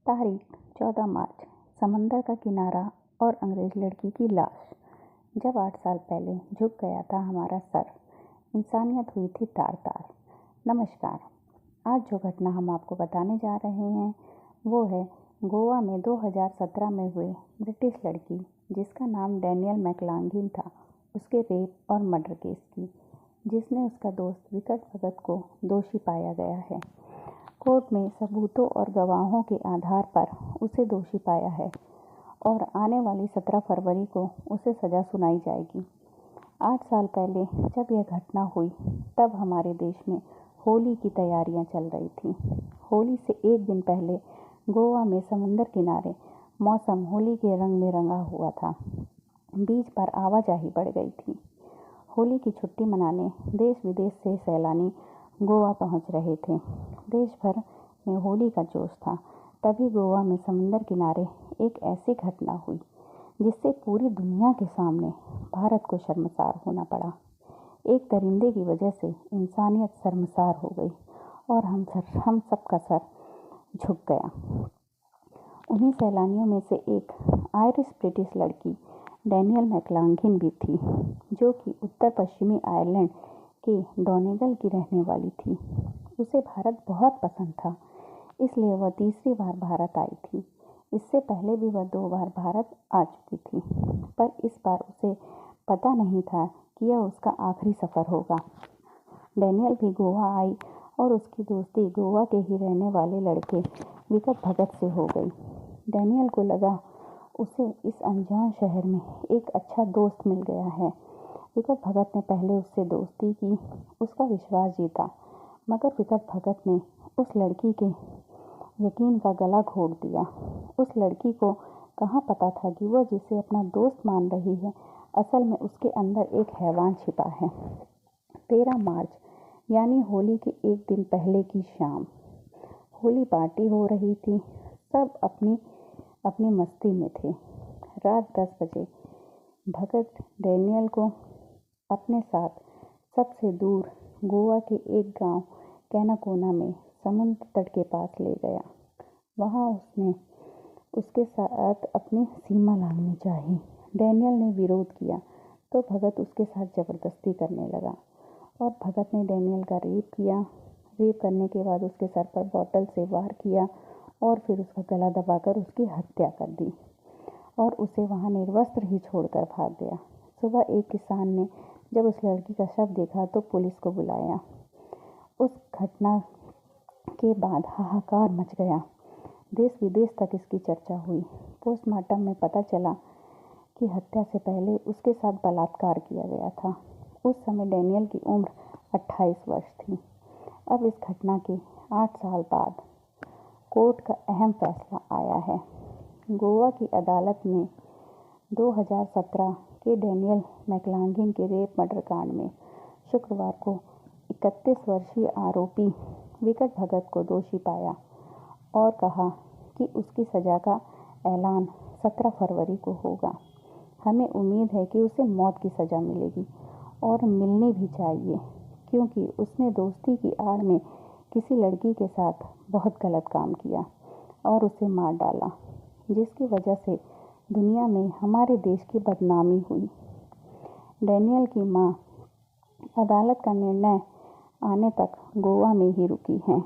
तारीख 14 मार्च। समंदर का किनारा और अंग्रेज लड़की की लाश। जब 8 साल पहले झुक गया था हमारा सर, इंसानियत हुई थी तार तार। नमस्कार। आज जो घटना हम आपको बताने जा रहे हैं वो है गोवा में 2017 में हुए ब्रिटिश लड़की जिसका नाम डैनियल मैकलागलिन था, उसके रेप और मर्डर केस की, जिसने उसका दोस्त विकट भगत को दोषी पाया गया है। कोर्ट में सबूतों और गवाहों के आधार पर उसे दोषी पाया है और आने वाली 17 फरवरी को उसे सज़ा सुनाई जाएगी। 8 साल पहले जब यह घटना हुई तब हमारे देश में होली की तैयारियां चल रही थी। होली से एक दिन पहले गोवा में समुंदर किनारे मौसम होली के रंग में रंगा हुआ था। बीच पर आवाजाही बढ़ गई थी। होली की छुट्टी मनाने देश विदेश से सैलानी गोवा पहुंच रहे थे। देश भर में होली का जोश था। तभी गोवा में समुंदर किनारे एक ऐसी घटना हुई जिससे पूरी दुनिया के सामने भारत को शर्मसार होना पड़ा। एक दरिंदे की वजह से इंसानियत शर्मसार हो गई और हम सबका सर झुक गया। उन्हीं सैलानियों में से एक आयरिश ब्रिटिश लड़की डैनियल मैकलागलिन भी थी, जो कि उत्तर पश्चिमी आयरलैंड के डोनेगल की रहने वाली थी। उसे भारत बहुत पसंद था, इसलिए वह तीसरी बार भारत आई थी। इससे पहले भी वह 2 बार भारत आ चुकी थी, पर इस बार उसे पता नहीं था कि यह उसका आखिरी सफ़र होगा। डैनियल भी गोवा आई और उसकी दोस्ती गोवा के ही रहने वाले लड़के विकट भगत से हो गई। डैनियल को लगा उसे इस अनजान शहर में एक अच्छा दोस्त मिल गया है। विकट भगत ने पहले उससे दोस्ती की, उसका विश्वास जीता, मगर विकट भगत ने उस लड़की के यकीन का गला घोट दिया। उस लड़की को कहाँ पता था कि वह जिसे अपना दोस्त मान रही है, असल में उसके अंदर एक हैवान छिपा है। 13 मार्च यानी होली के एक दिन पहले की शाम। होली पार्टी हो रही थी। सब अपनी अपनी मस्ती में थे। रात 10 बजे भगत डैनियल को अपने साथ सबसे दूर गोवा के एक गांव कैनाकोना में समुद्र तट के पास ले गया। वहां उसने उसके साथ अपनी सीमा लांघनी चाही। डैनियल ने विरोध किया तो भगत उसके साथ ज़बरदस्ती करने लगा और भगत ने डैनियल का रेप किया। रेप करने के बाद उसके सर पर बॉटल से वार किया और फिर उसका गला दबाकर उसकी हत्या कर दी और उसे वहां निर्वस्त्र ही छोड़कर भाग गया। सुबह एक किसान ने जब उस लड़की का शव देखा तो पुलिस को बुलाया। उस घटना के बाद हाहाकार मच गया। देश विदेश तक इसकी चर्चा हुई। पोस्टमार्टम में पता चला कि हत्या से पहले उसके साथ बलात्कार किया गया था। उस समय डैनियल की उम्र 28 वर्ष थी। अब इस घटना के 8 साल बाद कोर्ट का अहम फैसला आया है। गोवा की अदालत ने 2017 के डैनियल मैकलागलिन के रेप मर्डर कांड में शुक्रवार को 31 वर्षीय आरोपी विकट भगत को दोषी पाया और कहा कि उसकी सज़ा का ऐलान 17 फरवरी को होगा। हमें उम्मीद है कि उसे मौत की सज़ा मिलेगी और मिलनी भी चाहिए, क्योंकि उसने दोस्ती की आड़ में किसी लड़की के साथ बहुत गलत काम किया और उसे मार डाला, जिसकी वजह से दुनिया में हमारे देश की बदनामी हुई। डैनियल की मां अदालत का निर्णय आने तक गोवा में ही रुकी हैं।